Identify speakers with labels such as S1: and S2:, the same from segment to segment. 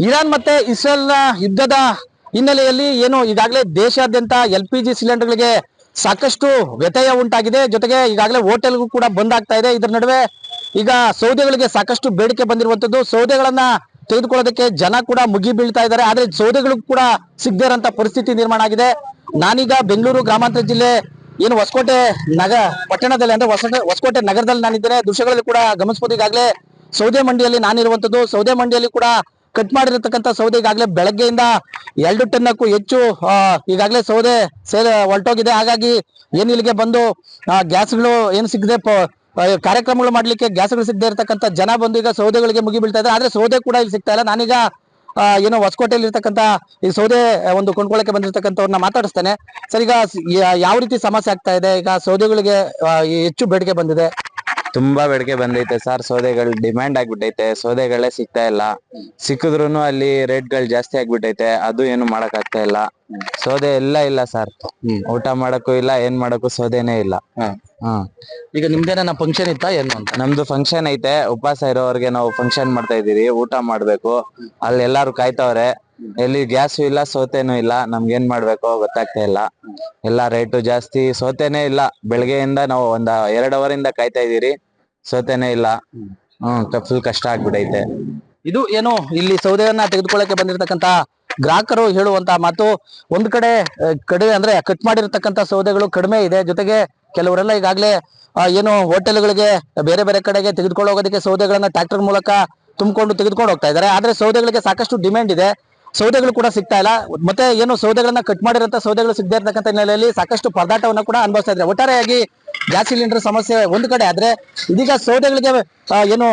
S1: Iran ಮತ್ತೆ Israel ಯುದ್ಧದ ಹಿನ್ನೆಲೆಯಲ್ಲಿ ಏನು ಈಗಾಗಲೇ ದೇಶಾದ್ಯಂತ LPG ಸಿಲಿಂಡರ್ಗಳಿಗೆ ಸಾಕಷ್ಟು ವ್ಯತ್ಯಯ ಉಂಟಾಗಿದೆ. ಜೊತೆಗೆ ಈಗಾಗಲೇ ಹೋಟೆಲ್ಗೂ ಕೂಡ ಬಂದ್ ಆಗ್ತಾ ಇದೆ. ಇದರ ನಡುವೆ ಈಗ ಸೌದೆಗಳಿಗೆ ಸಾಕಷ್ಟು ಬೇಡಿಕೆ ಬಂದಿರುವಂತದ್ದು. ಸೌದೆಗಳನ್ನ ತೆಗೆದುಕೊಳ್ಳೋದಕ್ಕೆ ಜನ ಕೂಡ ಮುಗಿ ಬೀಳ್ತಾ ಇದ್ದಾರೆ. ಆದ್ರೆ ಸೌದೆಗಳು ಕೂಡ ಸಿಗದೇ ಇರೋಂತ ಪರಿಸ್ಥಿತಿ ನಿರ್ಮಾಣ ಆಗಿದೆ. ನಾನೀಗ ಬೆಂಗಳೂರು ಗ್ರಾಮಾಂತರ ಜಿಲ್ಲೆ ಏನು ಹೊಸಕೋಟೆ ಪಟ್ಟಣದಲ್ಲಿ ಅಂದ್ರೆ ಹೊಸಕೋಟೆ ನಗರದಲ್ಲಿ ನಾನಿದ್ದೇನೆ. ದೃಶ್ಯಗಳಲ್ಲಿ ಕೂಡ ಗಮನಿಸಬಹುದು. ಈಗಾಗಲೇ ಸೌದೆ ಮಂಡಿಯಲ್ಲಿ ನಾನಿರುವಂತದ್ದು. ಸೌದೆ ಮಂಡಿಯಲ್ಲಿ ಕೂಡ ಕಟ್ ಮಾಡಿರತಕ್ಕಂಥ ಸೌದೆ ಈಗಾಗಲೇ ಬೆಳಗ್ಗೆಯಿಂದ 2 ಟನ್ನಕ್ಕೂ ಹೆಚ್ಚು ಈಗಾಗಲೇ ಸೌದೆ ಹೊರಟೋಗಿದೆ. ಹಾಗಾಗಿ ಏನ್ ಇಲ್ಲಿಗೆ ಬಂದು ಗ್ಯಾಸ್ಗಳು ಏನು ಸಿಗದೆ ಕಾರ್ಯಕ್ರಮಗಳು ಮಾಡ್ಲಿಕ್ಕೆ ಗ್ಯಾಸ್ಗಳು ಸಿಗದೆ ಇರತಕ್ಕಂಥ ಜನ ಬಂದು ಈಗ ಸೌದೆಗಳಿಗೆ ಮುಗಿ ಬೀಳ್ತಾ ಇದ್ದಾರೆ. ಆದ್ರೆ ಸೌದೆ ಕೂಡ ಇಲ್ಲಿ ಸಿಗ್ತಾ ಇಲ್ಲ. ನಾನೀಗ ಏನೋ ಹೊಸಕೋಟೆಯಲ್ಲಿ ಇರ್ತಕ್ಕಂಥ ಈ ಸೌದೆ ಒಂದು ಕೊಂಡ್ಕೊಳ್ಳಕ್ಕೆ ಬಂದಿರತಕ್ಕಂಥವ್ರನ್ನ ಮಾತಾಡಿಸ್ತೇನೆ. ಸರ್, ಈಗ ಯಾವ ರೀತಿ ಸಮಸ್ಯೆ ಆಗ್ತಾ ಇದೆ? ಈಗ ಸೌದೆಗಳಿಗೆ ಹೆಚ್ಚು ಬೇಡಿಕೆ ಬಂದಿದೆ.
S2: ತುಂಬಾ ಬೇಡಿಕೆ ಬಂದೈತೆ ಸರ್. ಸೌದೆಗಳು ಡಿಮ್ಯಾಂಡ್ ಆಗ್ಬಿಟ್ಟೈತೆ. ಸೌದೆಗಳೇ ಸಿಗ್ತಾ ಇಲ್ಲ. ಸಿಕ್ಕಿದ್ರು ಅಲ್ಲಿ ರೇಟ್ಗಳು ಜಾಸ್ತಿ ಆಗ್ಬಿಟ್ಟೈತೆ. ಅದು ಏನು ಮಾಡಕ್ ಆಗ್ತಾ ಇಲ್ಲ. ಸೌದೆ ಎಲ್ಲ ಇಲ್ಲ ಸರ್. ಊಟ ಮಾಡಕ್ಕೂ ಇಲ್ಲ, ಏನ್ ಮಾಡಕ್ಕೂ ಸೌದೆನೇ ಇಲ್ಲ.
S1: ಈಗ ನಿಮ್ದೇನ ಫಂಕ್ಷನ್ ಇತ್ತಾ ಏನು ಅಂತ?
S2: ನಮ್ದು ಫಂಕ್ಷನ್ ಐತೆ. ಉಪವಾಸ ಇರೋರ್ಗೆ ನಾವು ಫಂಕ್ಷನ್ ಮಾಡ್ತಾ ಇದೀವಿ. ಊಟ ಮಾಡ್ಬೇಕು. ಅಲ್ಲಿ ಎಲ್ಲಾರು ಕಾಯ್ತವ್ರೆ. ಎಲ್ಲಿ ಗ್ಯಾಸು ಇಲ್ಲ, ಸೌತೆನೂ ಇಲ್ಲ. ನಮ್ಗೆ ಏನ್ ಮಾಡ್ಬೇಕೋ ಗೊತ್ತಾಗ್ತಾ ಇಲ್ಲ. ಎಲ್ಲಾ ರೇಟು ಜಾಸ್ತಿ. ಸೌತೆನೇ ಇಲ್ಲ. ಬೆಳಗ್ಗೆಯಿಂದ ನಾವು 2 ಅವರಿಂದ ಕಾಯ್ತಾ ಇದೀರಿ. ಸೌತೆನೇ ಇಲ್ಲ. ಫುಲ್ ಕಷ್ಟ ಆಗ್ಬಿಡೈತೆ.
S1: ಇದು ಏನು ಇಲ್ಲಿ ಸೌದೆಯನ್ನ ತೆಗೆದುಕೊಳ್ಳಕ್ಕೆ ಬಂದಿರತಕ್ಕಂತ ಗ್ರಾಹಕರು ಹೇಳುವಂತ ಮಾತು. ಒಂದ್ ಕಡೆ ಕಡಿಮೆ ಅಂದ್ರೆ ಕಟ್ ಮಾಡಿರ್ತಕ್ಕಂಥ ಸೌದೆಗಳು ಕಡಿಮೆ ಇದೆ. ಜೊತೆಗೆ ಕೆಲವರೆಲ್ಲ ಈಗಾಗಲೇ ಏನು ಹೋಟೆಲ್ಗಳಿಗೆ ಬೇರೆ ಬೇರೆ ಕಡೆಗೆ ತೆಗೆದುಕೊಂಡು ಹೋಗೋದಕ್ಕೆ ಸೌದೆಗಳನ್ನ ಟ್ರ್ಯಾಕ್ಟರ್ ಮೂಲಕ ತುಂಬಿಕೊಂಡು ತೆಗೆದುಕೊಂಡು ಹೋಗ್ತಾ ಇದ್ದಾರೆ. ಆದ್ರೆ ಸೌದೆಗಳಿಗೆ ಸಾಕಷ್ಟು ಡಿಮ್ಯಾಂಡ್ ಇದೆ. ಸೌದೆಗಳು ಕೂಡ ಸಿಗ್ತಾ ಇಲ್ಲ. ಮತ್ತೆ ಏನು ಸೌದೆಗಳನ್ನ ಕಟ್ ಮಾಡಿರಂತ ಸೌದೆಗಳು ಸಿಗದೇ ಇರತಕ್ಕಂಥ ಹಿನ್ನೆಲೆಯಲ್ಲಿ ಸಾಕಷ್ಟು ಪರದಾಟವನ್ನ ಕೂಡ ಅನುಭವಿಸ್ತಾ ಇದ್ದಾರೆ. ಒಟ್ಟಾರೆಯಾಗಿ ಗ್ಯಾಸ್ ಸಿಲಿಂಡರ್ ಸಮಸ್ಯೆ ಒಂದು ಕಡೆ ಆದ್ರೆ, ಇದೀಗ ಸೌದೆಗಳಿಗೆ ಏನು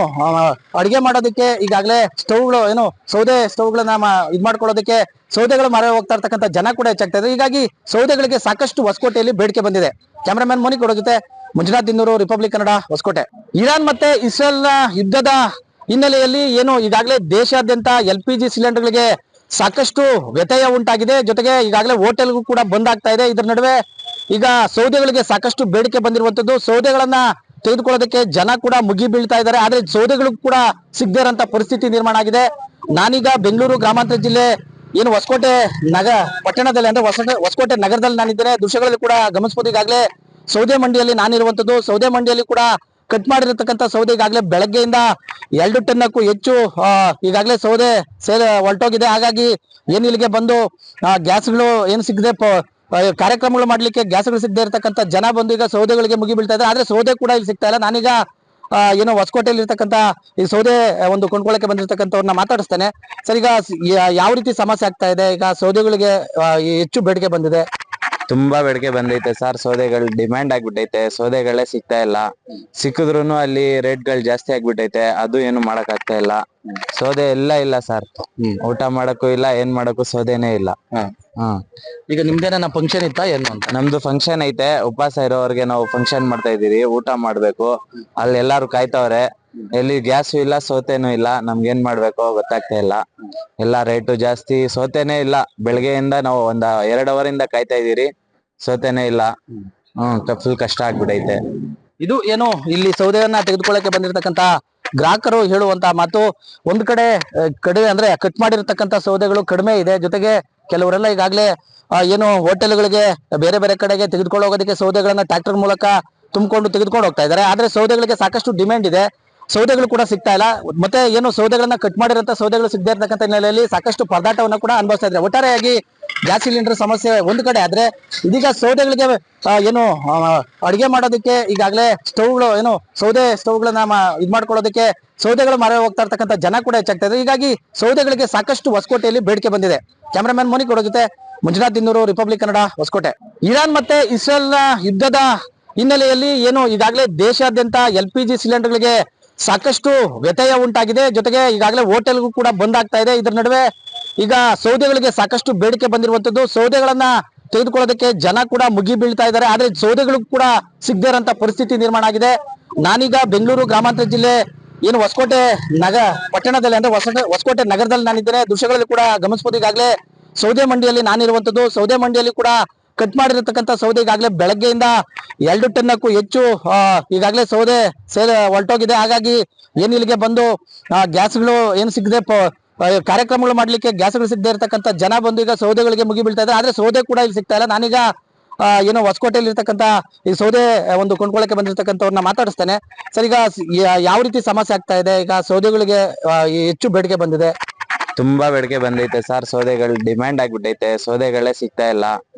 S1: ಅಡಿಗೆ ಮಾಡೋದಕ್ಕೆ ಈಗಾಗಲೇ ಸ್ಟವ್ಗಳು ಏನು ಸೌದೆ ಸ್ಟವ್ಗಳನ್ನ ಇದ್ ಮಾಡ್ಕೊಳ್ಳೋದಕ್ಕೆ ಸೌದೆಗಳು ಮಾರ ಹೋಗ್ತಾ ಇರ್ತಕ್ಕಂಥ ಜನ ಕೂಡ ಹೆಚ್ಚಾಗ್ತಾ ಇದೆ. ಹೀಗಾಗಿ ಸೌದೆಗಳಿಗೆ ಸಾಕಷ್ಟು ಹೊಸಕೋಟೆಯಲ್ಲಿ ಬೇಡಿಕೆ ಬಂದಿದೆ. ಕ್ಯಾಮರಾಮನ್ ಮೋನಿ ಕೊಡೋ ಜೊತೆ ಮಂಜುನಾಥ್ ದಿನ್ನೂರು, ರಿಪಬ್ಲಿಕ್ ಕನ್ನಡ, ಹೊಸಕೋಟೆ. ಇರಾನ್ ಮತ್ತೆ ಇಸ್ರೇಲ್ ಯುದ್ಧದ ಹಿನ್ನೆಲೆಯಲ್ಲಿ ಏನು ಈಗಾಗಲೇ ದೇಶಾದ್ಯಂತ LPG ಸಿಲಿಂಡರ್ಗಳಿಗೆ ಸಾಕಷ್ಟು ವ್ಯತ್ಯಯ ಉಂಟಾಗಿದೆ. ಜೊತೆಗೆ ಈಗಾಗಲೇ ಹೋಟೆಲ್ಗೂ ಕೂಡ ಬಂದ್ ಆಗ್ತಾ ಇದೆ. ಇದರ ನಡುವೆ ಈಗ ಸೌದೆಗಳಿಗೆ ಸಾಕಷ್ಟು ಬೇಡಿಕೆ ಬಂದಿರುವಂತದ್ದು. ಸೌದೆಗಳನ್ನ ತೆಗೆದುಕೊಳ್ಳೋದಕ್ಕೆ ಜನ ಕೂಡ ಮುಗಿ ಬೀಳ್ತಾ ಇದ್ದಾರೆ. ಆದ್ರೆ ಸೌದೆಗಳು ಕೂಡ ಸಿಗದೇ ಇರೋಂತ ಪರಿಸ್ಥಿತಿ ನಿರ್ಮಾಣ ಆಗಿದೆ. ನಾನೀಗ ಬೆಂಗಳೂರು ಗ್ರಾಮಾಂತರ ಜಿಲ್ಲೆ ಏನು ಹೊಸಕೋಟೆ ಪಟ್ಟಣದಲ್ಲಿ ಅಂದ್ರೆ ಹೊಸಕೋಟೆ ನಗರದಲ್ಲಿ ನಾನಿದ್ದೇನೆ. ದೃಶ್ಯಗಳಲ್ಲಿ ಕೂಡ ಗಮನಿಸಬಹುದು. ಈಗಾಗಲೇ ಸೌದೆ ಮಂಡಿಯಲ್ಲಿ ನಾನಿರುವಂತದ್ದು. ಸೌದೆ ಮಂಡಿಯಲ್ಲಿ ಕೂಡ ಕಟ್ ಮಾಡಿರತಕ್ಕಂಥ ಸೌದೆ ಈಗಾಗಲೇ ಬೆಳಗ್ಗೆಯಿಂದ 2 ಟನ್ನಕ್ಕೂ ಹೆಚ್ಚು ಈಗಾಗಲೇ ಸೌದೆ ಹೊರಟೋಗಿದೆ. ಹಾಗಾಗಿ ಏನ್ ಇಲ್ಲಿಗೆ ಬಂದು ಗ್ಯಾಸ್ಗಳು ಏನು ಸಿಗದೆ ಕಾರ್ಯಕ್ರಮಗಳು ಮಾಡ್ಲಿಕ್ಕೆ ಗ್ಯಾಸ್ಗಳು ಸಿಗದೆ ಇರತಕ್ಕಂಥ ಜನ ಬಂದು ಈಗ ಸೌದೆಗಳಿಗೆ ಮುಗಿ ಬೀಳ್ತಾ ಇದ್ದಾರೆ. ಆದ್ರೆ ಸೌದೆ ಕೂಡ ಇಲ್ಲಿ ಸಿಗ್ತಾ ಇಲ್ಲ. ನಾನೀಗ ಏನೋ ಹೊಸಕೋಟೆಯಲ್ಲಿ ಇರ್ತಕ್ಕಂಥ ಈ ಸೌದೆ ಒಂದು ಕೊಂಡ್ಕೊಳ್ಳಕ್ಕೆ ಬಂದಿರತಕ್ಕಂಥವ್ರನ್ನ ಮಾತಾಡಿಸ್ತೇನೆ. ಸರ್, ಈಗ ಯಾವ ರೀತಿ ಸಮಸ್ಯೆ ಆಗ್ತಾ ಇದೆ? ಈಗ ಸೌದೆಗಳಿಗೆ ಹೆಚ್ಚು ಬೇಡಿಕೆ ಬಂದಿದೆ.
S2: ತುಂಬಾ ಬೇಡಿಕೆ ಬಂದೈತೆ ಸರ್. ಸೌದೆಗಳು ಡಿಮ್ಯಾಂಡ್ ಆಗ್ಬಿಟ್ಟೈತೆ. ಸೌದೆಗಳೇ ಸಿಗ್ತಾ ಇಲ್ಲ. ಸಿಕ್ಕಿದ್ರು ಅಲ್ಲಿ ರೇಟ್ಗಳು ಜಾಸ್ತಿ ಆಗ್ಬಿಟ್ಟೈತೆ. ಅದು ಏನು ಮಾಡಕ್ ಆಗ್ತಾ ಇಲ್ಲ. ಸೌದೆ ಎಲ್ಲ ಇಲ್ಲ ಸರ್. ಊಟ ಮಾಡಕ್ಕೂ ಇಲ್ಲ, ಏನ್ ಮಾಡಕ್ಕೂ ಸೌದೆನೇ ಇಲ್ಲ.
S1: ಈಗ ನಿಮ್ದೇನ ಫಂಕ್ಷನ್ ಇತ್ತಾ ಏನು ಅಂತ?
S2: ನಮ್ದು ಫಂಕ್ಷನ್ ಐತೆ. ಉಪವಾಸ ಇರೋರ್ಗೆ ನಾವು ಫಂಕ್ಷನ್ ಮಾಡ್ತಾ ಇದೀವಿ. ಊಟ ಮಾಡ್ಬೇಕು. ಅಲ್ಲಿ ಎಲ್ಲಾರು ಕಾಯ್ತವ್ರೆ. ಎಲ್ಲಿ ಗ್ಯಾಸು ಇಲ್ಲ, ಸೌತೆನೂ ಇಲ್ಲ. ನಮ್ಗೆ ಏನ್ ಮಾಡ್ಬೇಕೋ ಗೊತ್ತಾಗ್ತಾ ಇಲ್ಲ. ಎಲ್ಲಾ ರೇಟು ಜಾಸ್ತಿ. ಸೌತೆನೇ ಇಲ್ಲ. ಬೆಳಗ್ಗೆಯಿಂದ ನಾವು 2 ಅವರಿಂದ ಕಾಯ್ತಾ ಇದೀರಿ. ಸೌತೆನೇ ಇಲ್ಲ. ಫುಲ್ ಕಷ್ಟ ಆಗ್ಬಿಡೈತೆ.
S1: ಇದು ಏನು ಇಲ್ಲಿ ಸೌದೆಯನ್ನ ತೆಗೆದುಕೊಳ್ಳಕ್ಕೆ ಬಂದಿರತಕ್ಕಂತ ಗ್ರಾಹಕರು ಹೇಳುವಂತ ಮಾತು. ಒಂದ್ ಕಡೆ ಕಡಿಮೆ ಅಂದ್ರೆ ಕಟ್ ಮಾಡಿರತಕ್ಕಂಥ ಸೌದೆಗಳು ಕಡಿಮೆ ಇದೆ. ಜೊತೆಗೆ ಕೆಲವರೆಲ್ಲ ಈಗಾಗಲೇ ಏನು ಹೋಟೆಲ್ಗಳಿಗೆ ಬೇರೆ ಬೇರೆ ಕಡೆಗೆ ತೆಗೆದುಕೊಂಡು ಹೋಗೋದಕ್ಕೆ ಸೌದೆಗಳನ್ನ ಟ್ರ್ಯಾಕ್ಟರ್ ಮೂಲಕ ತುಂಬಿಕೊಂಡು ತೆಗೆದುಕೊಂಡು ಹೋಗ್ತಾ ಇದ್ದಾರೆ. ಆದ್ರೆ ಸೌದೆಗಳಿಗೆ ಸಾಕಷ್ಟು ಡಿಮ್ಯಾಂಡ್ ಇದೆ. ಸೌದೆಗಳು ಕೂಡ ಸಿಗ್ತಾ ಇಲ್ಲ. ಮತ್ತೆ ಏನು ಸೌದೆಗಳನ್ನ ಕಟ್ ಮಾಡಿರಂತ ಸೌದೆಗಳು ಸಿಗದೇ ಇರತಕ್ಕಂಥ ಹಿನ್ನೆಲೆಯಲ್ಲಿ ಸಾಕಷ್ಟು ಪರದಾಟವನ್ನ ಕೂಡ ಅನುಭವಿಸ್ತಾ ಇದ್ದಾರೆ. ಒಟ್ಟಾರೆಯಾಗಿ ಗ್ಯಾಸ್ ಸಿಲಿಂಡರ್ ಸಮಸ್ಯೆ ಒಂದು ಕಡೆ ಆದ್ರೆ, ಇದೀಗ ಸೌದೆಗಳಿಗೆ ಏನು ಅಡಿಗೆ ಮಾಡೋದಕ್ಕೆ ಈಗಾಗಲೇ ಸ್ಟವ್ಗಳು ಏನು ಸೌದೆ ಸ್ಟವ್ಗಳನ್ನ ಇದ್ ಮಾಡ್ಕೊಳ್ಳೋದಕ್ಕೆ ಸೌದೆಗಳು ಮಾರ ಹೋಗ್ತಾ ಇರ್ತಕ್ಕಂಥ ಜನ ಕೂಡ ಹೆಚ್ಚಾಗ್ತಾ ಇದೆ. ಹೀಗಾಗಿ ಸೌದೆಗಳಿಗೆ ಸಾಕಷ್ಟು ಹೊಸಕೋಟೆಯಲ್ಲಿ ಬೇಡಿಕೆ ಬಂದಿದೆ. ಕ್ಯಾಮರಾಮನ್ ಮೋನಿ ಕೊಡೋ ಜೊತೆ ಮಂಜುನಾಥ್ ದಿನ್ನೂರು, ರಿಪಬ್ಲಿಕ್ ಕನ್ನಡ, ಹೊಸಕೋಟೆ. ಇರಾನ್ ಮತ್ತೆ ಇಸ್ರೇಲ್ ಯುದ್ಧದ ಹಿನ್ನೆಲೆಯಲ್ಲಿ ಏನು ಈಗಾಗಲೇ ದೇಶಾದ್ಯಂತ LPG ಸಿಲಿಂಡರ್ಗಳಿಗೆ ಸಾಕಷ್ಟು ವ್ಯತ್ಯಯ ಉಂಟಾಗಿದೆ. ಜೊತೆಗೆ ಈಗಾಗಲೇ ಹೋಟೆಲ್ಗೂ ಕೂಡ ಬಂದ್ ಆಗ್ತಾ ಇದೆ. ಇದರ ನಡುವೆ ಈಗ ಸೌದೆಗಳಿಗೆ ಸಾಕಷ್ಟು ಬೇಡಿಕೆ ಬಂದಿರುವಂತದ್ದು. ಸೌದೆಗಳನ್ನ ತೆಗೆದುಕೊಳ್ಳೋದಕ್ಕೆ ಜನ ಕೂಡ ಮುಗಿ ಬೀಳ್ತಾ ಇದ್ದಾರೆ. ಆದ್ರೆ ಸೌದೆಗಳು ಕೂಡ ಸಿಗದೇ ಇರೋಂತ ಪರಿಸ್ಥಿತಿ ನಿರ್ಮಾಣ ಆಗಿದೆ. ನಾನೀಗ ಬೆಂಗಳೂರು ಗ್ರಾಮಾಂತರ ಜಿಲ್ಲೆ ಏನು ಹೊಸಕೋಟೆ ಪಟ್ಟಣದಲ್ಲಿ ಅಂದ್ರೆ ಹೊಸಕೋಟೆ ನಗರದಲ್ಲಿ ನಾನಿದ್ದೇನೆ. ದೃಶ್ಯಗಳಲ್ಲಿ ಕೂಡ ಗಮನಿಸಬಹುದು. ಈಗಾಗಲೇ ಸೌದೆ ಮಂಡಿಯಲ್ಲಿ ನಾನಿರುವಂತದ್ದು. ಸೌದೆ ಮಂಡಿಯಲ್ಲಿ ಕೂಡ ಕಟ್ ಮಾಡಿರತಕ್ಕಂಥ ಸೌದೆ ಈಗಾಗಲೇ ಬೆಳಗ್ಗೆಯಿಂದ 2 ಟನ್ನಕ್ಕೂ ಹೆಚ್ಚು ಈಗಾಗಲೇ ಸೌದೆ ಹೊರಟೋಗಿದೆ. ಹಾಗಾಗಿ ಏನ್ ಇಲ್ಲಿಗೆ ಬಂದು ಗ್ಯಾಸ್ಗಳು ಏನು ಸಿಗದೆ ಕಾರ್ಯಕ್ರಮಗಳು ಮಾಡ್ಲಿಕ್ಕೆ ಗ್ಯಾಸ್ಗಳು ಸಿಗದೆ ಇರತಕ್ಕಂತ ಜನ ಬಂದು ಈಗ ಸೌದೆಗಳಿಗೆ ಮುಗಿ ಬೀಳ್ತಾ ಇದ್ದಾರೆ. ಆದ್ರೆ ಸೌದೆ ಕೂಡ ಇಲ್ಲಿ ಸಿಗ್ತಾ ಇಲ್ಲ. ನಾನೀಗ ಏನೋ ಹೊಸಕೋಟೆಯಲ್ಲಿ ಇರ್ತಕ್ಕಂತ ಈ ಸೌದೆ ಒಂದು ಕೊಂಡ್ಕೊಳ್ಳಕ್ಕೆ ಬಂದಿರತಕ್ಕಂಥವ್ರನ್ನ ಮಾತಾಡಿಸ್ತೇನೆ. ಸರ್, ಈಗ ಯಾವ ರೀತಿ ಸಮಸ್ಯೆ ಆಗ್ತಾ ಇದೆ? ಈಗ ಸೌದೆಗಳಿಗೆ ಹೆಚ್ಚು ಬೇಡಿಕೆ ಬಂದಿದೆ.
S2: ತುಂಬಾ ಬೇಡಿಕೆ ಬಂದೈತೆ ಸರ್. ಸೌದೆಗಳು ಡಿಮ್ಯಾಂಡ್ ಆಗ್ಬಿಟ್ಟೈತೆ. ಸೌದೆಗಳೇ ಸಿಗ್ತಾ ಇಲ್ಲ.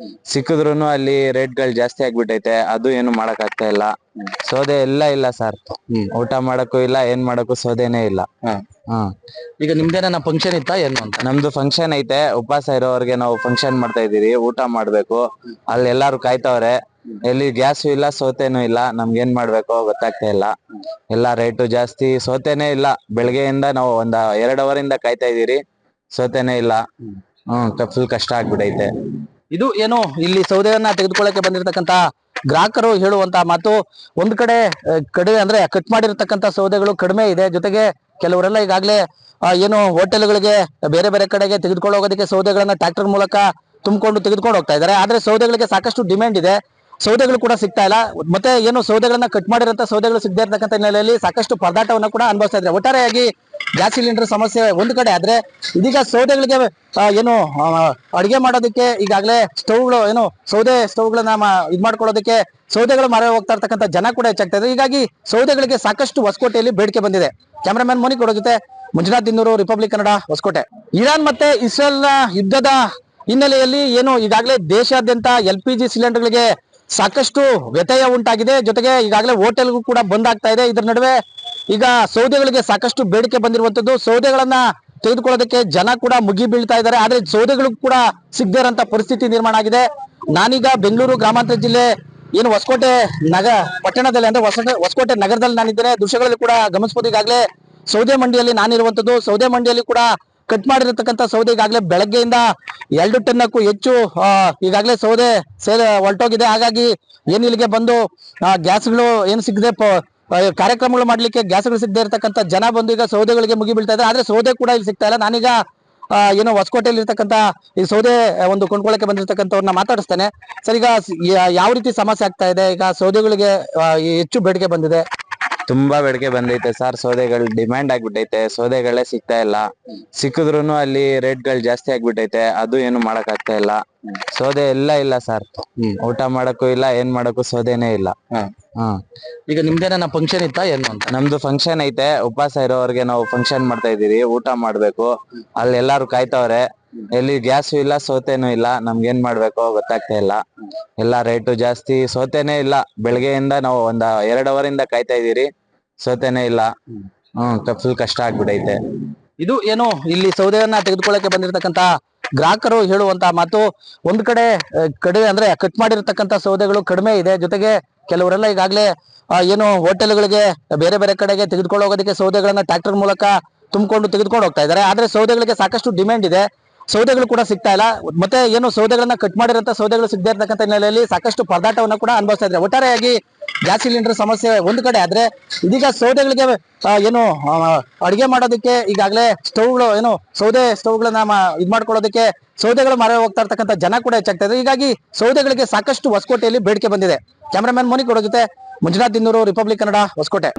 S2: ಸಿಕ್ಕಿದ್ರುನು ಅಲ್ಲಿ ರೇಟ್ಗಳು ಜಾಸ್ತಿ ಆಗ್ಬಿಟ್ಟೈತೆ. ಅದು ಏನು ಮಾಡಕ್ ಆಗ್ತಾ ಇಲ್ಲ. ಸೌದೆ ಎಲ್ಲ ಇಲ್ಲ ಸರ್. ಊಟ ಮಾಡಕ್ಕೂ ಇಲ್ಲ, ಏನ್ ಮಾಡಕ್ಕೂ ಸೌದೆನೇ ಇಲ್ಲ.
S1: ಈಗ ನಿಮ್ದೇನ ಫಂಕ್ಷನ್ ಇತ್ತಾ ಏನು ಅಂತ?
S2: ನಮ್ದು ಫಂಕ್ಷನ್ ಐತೆ. ಉಪವಾಸ ಇರೋರ್ಗೆ ನಾವು ಫಂಕ್ಷನ್ ಮಾಡ್ತಾ ಇದೀವಿ. ಊಟ ಮಾಡ್ಬೇಕು. ಅಲ್ಲಿ ಎಲ್ಲಾರು ಕಾಯ್ತವ್ರೆ. ಎಲ್ಲಿ ಗ್ಯಾಸ್ ಇಲ್ಲ, ಸೌತೆನೂ ಇಲ್ಲ. ನಮ್ಗೆ ಏನ್ ಮಾಡ್ಬೇಕೋ ಗೊತ್ತಾಗ್ತಾ ಇಲ್ಲ. ಎಲ್ಲಾ ರೇಟು ಜಾಸ್ತಿ. ಸೌತೆನೇ ಇಲ್ಲ. ಬೆಳಗ್ಗೆಯಿಂದ ನಾವು ಒಂದ್ 2 ಅವರಿಂದ ಕಾಯ್ತಾ ಇದೀರಿ. ಸೌತೆನೇ ಇಲ್ಲ. ಫುಲ್ ಕಷ್ಟ ಆಗ್ಬಿಟ್ಟೈತೆ.
S1: ಇದು ಏನು ಇಲ್ಲಿ ಸೌದೆಯನ್ನ ತೆಗೆದುಕೊಳ್ಳಕ್ಕೆ ಬಂದಿರತಕ್ಕಂತ ಗ್ರಾಹಕರು ಹೇಳುವಂತ ಮಾತು. ಒಂದ್ ಕಡೆ ಕಡಿಮೆ ಅಂದ್ರೆ ಕಟ್ ಮಾಡಿರ್ತಕ್ಕಂತ ಸೌದೆಗಳು ಕಡಿಮೆ ಇದೆ. ಜೊತೆಗೆ ಕೆಲವರೆಲ್ಲ ಈಗಾಗಲೇ ಏನು ಹೋಟೆಲ್ಗಳಿಗೆ ಬೇರೆ ಬೇರೆ ಕಡೆಗೆ ತೆಗೆದುಕೊಂಡು ಹೋಗೋದಕ್ಕೆ ಸೌದೆಗಳನ್ನ ಟ್ರ್ಯಾಕ್ಟರ್ ಮೂಲಕ ತುಂಬಿಕೊಂಡು ತೆಗೆದುಕೊಂಡು ಹೋಗ್ತಾ ಇದ್ದಾರೆ. ಆದ್ರೆ ಸೌದೆಗಳಿಗೆ ಸಾಕಷ್ಟು ಡಿಮ್ಯಾಂಡ್ ಇದೆ. ಸೌದೆಗಳು ಕೂಡ ಸಿಗ್ತಾ ಇಲ್ಲ. ಮತ್ತೆ ಏನು ಸೌದೆಗಳನ್ನ ಕಟ್ ಮಾಡಿರಂತ ಸೌದೆಗಳು ಸಿಗದೆ ಇರತಕ್ಕಂತ ಹಿನ್ನೆಲೆಯಲ್ಲಿ ಸಾಕಷ್ಟು ಪರದಾಟವನ್ನ ಕೂಡ ಅನುಭವಿಸ್ತಾ ಇದ್ದಾರೆ. ಒಟ್ಟಾರೆಯಾಗಿ ಗ್ಯಾಸ್ ಸಿಲಿಂಡರ್ ಸಮಸ್ಯೆ ಒಂದ್ ಕಡೆ ಆದ್ರೆ, ಇದೀಗ ಸೌದೆಗಳಿಗೆ ಏನು ಅಡಿಗೆ ಮಾಡೋದಕ್ಕೆ ಈಗಾಗಲೇ ಸ್ಟವ್ಗಳು ಏನು ಸೌದೆ ಸ್ಟವ್ಗಳನ್ನ ಇದ್ ಮಾಡ್ಕೊಳ್ಳೋದಕ್ಕೆ ಸೌದೆಗಳು ಮಾರ ಹೋಗ್ತಾ ಇರ್ತಕ್ಕಂಥ ಜನ ಕೂಡ ಹೆಚ್ಚಾಗ್ತಾ ಇದೆ. ಹೀಗಾಗಿ ಸೌದೆಗಳಿಗೆ ಸಾಕಷ್ಟು ಹೊಸಕೋಟೆಯಲ್ಲಿ ಬೇಡಿಕೆ ಬಂದಿದೆ. ಕ್ಯಾಮರಾಮನ್ ಮೋನಿ ಕೊಡೋ ಜೊತೆ ಮಂಜುನಾಥ್ ದಿನ್ನೂರು, ರಿಪಬ್ಲಿಕ್ ಕನ್ನಡ, ಹೊಸಕೋಟೆ. ಇರಾನ್ ಮತ್ತೆ ಇಸ್ರೇಲ್ ನ ಯುದ್ಧದ ಹಿನ್ನೆಲೆಯಲ್ಲಿ ಏನು ಈಗಾಗಲೇ ದೇಶಾದ್ಯಂತ LPG ಸಿಲಿಂಡರ್ಗಳಿಗೆ ಸಾಕಷ್ಟು ವ್ಯತ್ಯಯ ಉಂಟಾಗಿದೆ. ಜೊತೆಗೆ ಈಗಾಗಲೇ ಹೋಟೆಲ್ಗೂ ಕೂಡ ಬಂದ್ ಆಗ್ತಾ ಇದೆ. ಇದರ ನಡುವೆ ಈಗ ಸೌದೆಗಳಿಗೆ ಸಾಕಷ್ಟು ಬೇಡಿಕೆ ಬಂದಿರುವಂತದ್ದು. ಸೌದೆಗಳನ್ನ ತೆಗೆದುಕೊಳ್ಳೋದಕ್ಕೆ ಜನ ಕೂಡ ಮುಗಿ ಬೀಳ್ತಾ ಇದ್ದಾರೆ. ಆದ್ರೆ ಸೌದೆಗಳು ಕೂಡ ಸಿಗದೇ ಇರೋಂತ ಪರಿಸ್ಥಿತಿ ನಿರ್ಮಾಣ ಆಗಿದೆ. ನಾನೀಗ ಬೆಂಗಳೂರು ಗ್ರಾಮಾಂತರ ಜಿಲ್ಲೆ ಏನು ಹೊಸಕೋಟೆ ಪಟ್ಟಣದಲ್ಲಿ ಅಂದ್ರೆ ಹೊಸಕೋಟೆ ನಗರದಲ್ಲಿ ನಾನಿದ್ದೇನೆ. ದೃಶ್ಯಗಳಲ್ಲಿ ಕೂಡ ಗಮನಿಸಬಹುದು. ಈಗಾಗಲೇ ಸೌದೆ ಮಂಡಿಯಲ್ಲಿ ನಾನಿರುವಂತದ್ದು. ಸೌದೆ ಮಂಡಿಯಲ್ಲಿ ಕೂಡ ಕಟ್ ಮಾಡಿರತಕ್ಕಂತ ಸೌದೆ ಈಗಾಗಲೇ ಬೆಳಗ್ಗೆಯಿಂದ 2 ಟನ್ನಕ್ಕೂ ಹೆಚ್ಚು ಈಗಾಗಲೇ ಸೌದೆ ಸೇಲ್ ಹೊರಟೋಗಿದೆ. ಹಾಗಾಗಿ ಏನ್ ಇಲ್ಲಿಗೆ ಬಂದು ಗ್ಯಾಸ್ಗಳು ಏನು ಸಿಗದೆ ಕಾರ್ಯಕ್ರಮಗಳು ಮಾಡ್ಲಿಕ್ಕೆ ಗ್ಯಾಸ್ಗಳು ಸಿಗದೆ ಇರತಕ್ಕಂತ ಜನ ಬಂದು ಈಗ ಸೌದೆಗಳಿಗೆ ಮುಗಿ ಬೀಳ್ತಾ ಇದ್ದಾರೆ. ಆದ್ರೆ ಸೌದೆ ಕೂಡ ಇಲ್ಲಿ ಸಿಗ್ತಾ ಇಲ್ಲ. ನಾನೀಗ ಏನೋ ಹೊಸಕೋಟೆಯಲ್ಲಿ ಇರ್ತಕ್ಕಂತ ಈ ಸೌದೆ ಒಂದು ಕೊಂಡ್ಕೊಳ್ಳಕ್ಕೆ ಬಂದಿರತಕ್ಕಂಥವ್ರನ್ನ ಮಾತಾಡಿಸ್ತೇನೆ. ಸರ್, ಈಗ ಯಾವ ರೀತಿ ಸಮಸ್ಯೆ ಆಗ್ತಾ ಇದೆ? ಈಗ ಸೌದೆಗಳಿಗೆ ಹೆಚ್ಚು ಬೇಡಿಕೆ ಬಂದಿದೆ.
S2: ತುಂಬಾ ಬೇಡಿಕೆ ಬಂದೈತೆ ಸರ್. ಸೌದೆಗಳು ಡಿಮ್ಯಾಂಡ್ ಆಗ್ಬಿಟ್ಟೈತೆ. ಸೌದೆಗಳೇ ಸಿಗ್ತಾ ಇಲ್ಲ. ಸಿಕ್ಕಿದ್ರುನು ಅಲ್ಲಿ ರೇಟ್ಗಳು ಜಾಸ್ತಿ ಆಗ್ಬಿಟ್ಟೈತೆ. ಅದು ಏನು ಮಾಡಕ್ ಆಗ್ತಾ ಇಲ್ಲ. ಸೌದೆ ಎಲ್ಲ ಇಲ್ಲ ಸರ್. ಊಟ ಮಾಡಕ್ಕೂ ಇಲ್ಲ, ಏನ್ ಮಾಡಕ್ಕೂ ಸೌದೆನೇ ಇಲ್ಲ.
S1: ಈಗ ನಿಮ್ದೇನ ಫಂಕ್ಷನ್ ಇತ್ತಾ ಏನು ಅಂತ?
S2: ನಮ್ದು ಫಂಕ್ಷನ್ ಐತೆ. ಉಪವಾಸ ಇರೋರ್ಗೆ ನಾವು ಫಂಕ್ಷನ್ ಮಾಡ್ತಾ ಇದೀವಿ. ಊಟ ಮಾಡ್ಬೇಕು. ಅಲ್ಲಿ ಎಲ್ಲಾರು ಕಾಯ್ತವ್ರೆ. ಎಲ್ಲಿ ಗ್ಯಾಸ್ ಇಲ್ಲ, ಸೌತೆನೂ ಇಲ್ಲ. ನಮ್ಗೆ ಏನ್ ಮಾಡ್ಬೇಕೋ ಗೊತ್ತಾಗ್ತಾ ಇಲ್ಲ. ಎಲ್ಲಾ ರೇಟು ಜಾಸ್ತಿ. ಸೌತೆನೇ ಇಲ್ಲ. ಬೆಳಗ್ಗೆಯಿಂದ ನಾವು ಒಂದ್ 2 ಅವರಿಂದ ಕಾಯ್ತಾ ಇದೀರಿ. ಸೌತೆನೇ ಇಲ್ಲ. ಫುಲ್ ಕಷ್ಟ ಆಗ್ಬಿಟ್ಟೈತೆ.
S1: ಇದು ಏನು ಇಲ್ಲಿ ಸೌದೆಯನ್ನ ತೆಗೆದುಕೊಳ್ಳಕ್ಕೆ ಬಂದಿರತಕ್ಕಂತ ಗ್ರಾಹಕರು ಹೇಳುವಂತ ಮಾತು. ಒಂದ್ ಕಡೆ ಕಡಿಮೆ ಅಂದ್ರೆ ಕಟ್ ಮಾಡಿರ್ತಕ್ಕಂತ ಸೌದೆಗಳು ಕಡಿಮೆ ಇದೆ. ಜೊತೆಗೆ ಕೆಲವರೆಲ್ಲ ಈಗಾಗಲೇ ಏನು ಹೋಟೆಲ್ಗಳಿಗೆ ಬೇರೆ ಬೇರೆ ಕಡೆಗೆ ತೆಗೆದುಕೊಂಡು ಹೋಗೋದಕ್ಕೆ ಸೌದೆಗಳನ್ನ ಟ್ರ್ಯಾಕ್ಟರ್ ಮೂಲಕ ತುಂಬಿಕೊಂಡು ತೆಗೆದುಕೊಂಡು ಹೋಗ್ತಾ ಇದ್ದಾರೆ. ಆದ್ರೆ ಸೌದೆಗಳಿಗೆ ಸಾಕಷ್ಟು ಡಿಮ್ಯಾಂಡ್ ಇದೆ. ಸೌದೆಗಳು ಕೂಡ ಸಿಗ್ತಾ ಇಲ್ಲ. ಮತ್ತೆ ಏನು ಸೌದೆಗಳನ್ನ ಕಟ್ ಮಾಡಿರಂತ ಸೌದೆಗಳು ಸಿಗದೆ ಇರತಕ್ಕಂತ ಹಿನ್ನೆಲೆಯಲ್ಲಿ ಸಾಕಷ್ಟು ಪರದಾಟವನ್ನ ಕೂಡ ಅನುಭವಿಸ್ತಾ ಇದ್ದಾರೆ. ಒಟ್ಟಾರೆಯಾಗಿ ಗ್ಯಾಸ್ ಸಿಲಿಂಡರ್ ಸಮಸ್ಯೆ ಒಂದ್ ಕಡೆ ಆದ್ರೆ, ಇದೀಗ ಸೌದೆಗಳಿಗೆ ಏನು ಅಡಿಗೆ ಮಾಡೋದಕ್ಕೆ ಈಗಾಗಲೇ ಸ್ಟವ್ಗಳು ಏನು ಸೌದೆ ಸ್ಟವ್ಗಳನ್ನ ಇದ್ ಮಾಡ್ಕೊಳ್ಳೋದಕ್ಕೆ ಸೌದೆಗಳು ಮಾರ ಹೋಗ್ತಾ ಇರ್ತಕ್ಕಂಥ ಜನ ಕೂಡ ಹೆಚ್ಚಾಗ್ತಾ ಇದೆ. ಹೀಗಾಗಿ ಸೌದೆಗಳಿಗೆ ಸಾಕಷ್ಟು ಹೊಸಕೋಟೆಯಲ್ಲಿ ಬೇಡಿಕೆ ಬಂದಿದೆ. ಕ್ಯಾಮರಾಮನ್ ಮೋನಿ ಕೊಡೋ ಜೊತೆ ಮಂಜುನಾಥ್ ದಿನ್ನೂರು, ರಿಪಬ್ಲಿಕ್ ಕನ್ನಡ, ಹೊಸಕೋಟೆ.